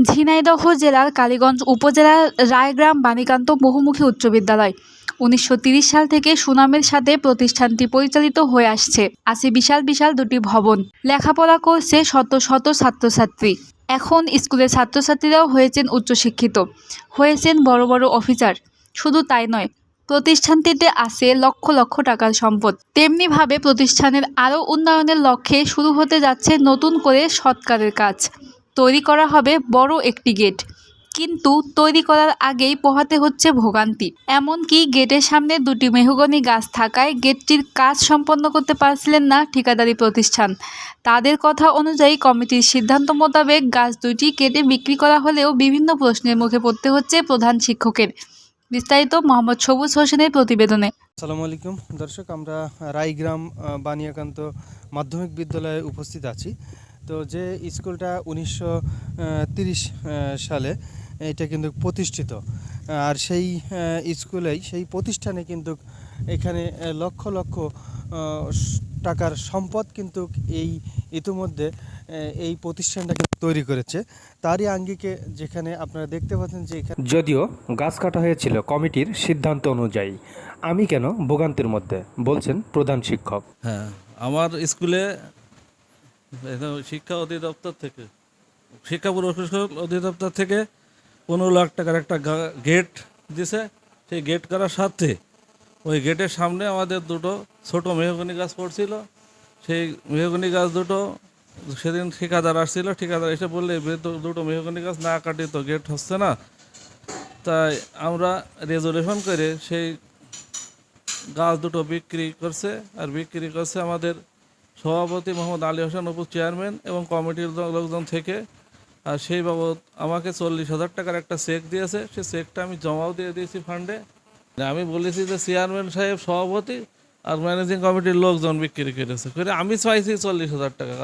ঝিনাইদহ জেলার কালীগঞ্জ উপজেলার রায়গ্রাম বাণীকান্ত বহুমুখী উচ্চ বিদ্যালয় ১৯৩০ সাল থেকে সুনামের সাথে প্রতিষ্ঠানটি পরিচালিত হয়ে আসছে। আছে বিশাল বিশাল দুটি ভবন, লেখাপড়া করছে শত শত ছাত্রছাত্রী। এখন স্কুলের ছাত্রছাত্রীরাও হয়েছেন উচ্চশিক্ষিত, হয়েছেন বড় বড় অফিসার। শুধু তাই নয়, প্রতিষ্ঠানটিতে আছে লক্ষ লক্ষ টাকার সম্পদ। তেমনিভাবে প্রতিষ্ঠানের আরও উন্নয়নের লক্ষ্যে শুরু হতে যাচ্ছে নতুন করে সৎকারের কাজ। তৈরি করা হবে বড় একটি গেট, কিন্তু তৈরি করার আগেই পোহাতে হচ্ছে ভোগান্তি। এমনকি গেটের সামনে দুটি মেহগনি গাছ থাকায় গেটটির কাজ সম্পন্ন করতে পারছিলেন না ঠিকাদারি প্রতিষ্ঠান। তাদের কথা অনুযায়ী কমিটির সিদ্ধান্ত মোতাবেক গাছ দুইটি কেটে বিক্রি করা হলেও বিভিন্ন প্রশ্নের মুখে পড়তে হচ্ছে প্রধান শিক্ষকের। বিস্তারিত মোহাম্মদ সবুজ হোসেনের প্রতিবেদনে। আসসালামু আলাইকুম দর্শক, আমরা রায়গ্রাম বানিয়াকান্ত মাধ্যমিক বিদ্যালয়ে উপস্থিত আছি। তো যে স্কুলটা ১৯৩০ সালে এটা কিন্তু প্রতিষ্ঠিত, আর সেই স্কুলেই সেই প্রতিষ্ঠানে কিন্তু এখানে লক্ষ লক্ষ টাকার সম্পদ কিন্তু ইতিমধ্যে এই প্রতিষ্ঠানটা তৈরি করেছে। তারই আঙ্গিকে যেখানে আপনারা দেখতে পাচ্ছেন যে এখানে যদিও গাছ কাটা হয়েছিল কমিটির সিদ্ধান্ত অনুযায়ী, আমি কেন ভোগান্তির মধ্যে, বলছেন প্রধান শিক্ষক। হ্যাঁ, আমার স্কুলে শিক্ষা অধিদপ্তর থেকে শিক্ষা প্রকৌশল অধিদপ্তর থেকে ১৫ লাখ টাকার একটা গেট দিছে। সেই গেট করার সাথে ওই গেটের সামনে আমাদের দুটো ছোট মেহগনি গাছ পড়ছিল। সেই মেহগনি গাছ দুটো সেদিন ঠিকাদার আসছিল, ঠিকাদার এসে বললে দুটো মেহগনি গাছ না কাটি তো গেট হচ্ছে না। তাই আমরা রেজুলেশন করে সেই গাছ দুটো বিক্রি করছে, আর বিক্রি করছে আমাদের সভাপতি মোহাম্মদ আলী হোসেন উপ চেয়ারম্যান এবং কমিটির লোকজন থেকে। আর সেই বাবদ আমাকে ৪০,০০০ টাকার একটা চেক দিয়েছে। সেই চেকটা আমি জমাও দিয়ে দিয়েছি ফান্ডে। আমি বলেছি যে চেয়ারম্যান সাহেব, সভাপতি আর ম্যানেজিং কমিটির লোকজন বিক্রি করেছে, করে আমি চাইছি ৪০,০০০ টাকা।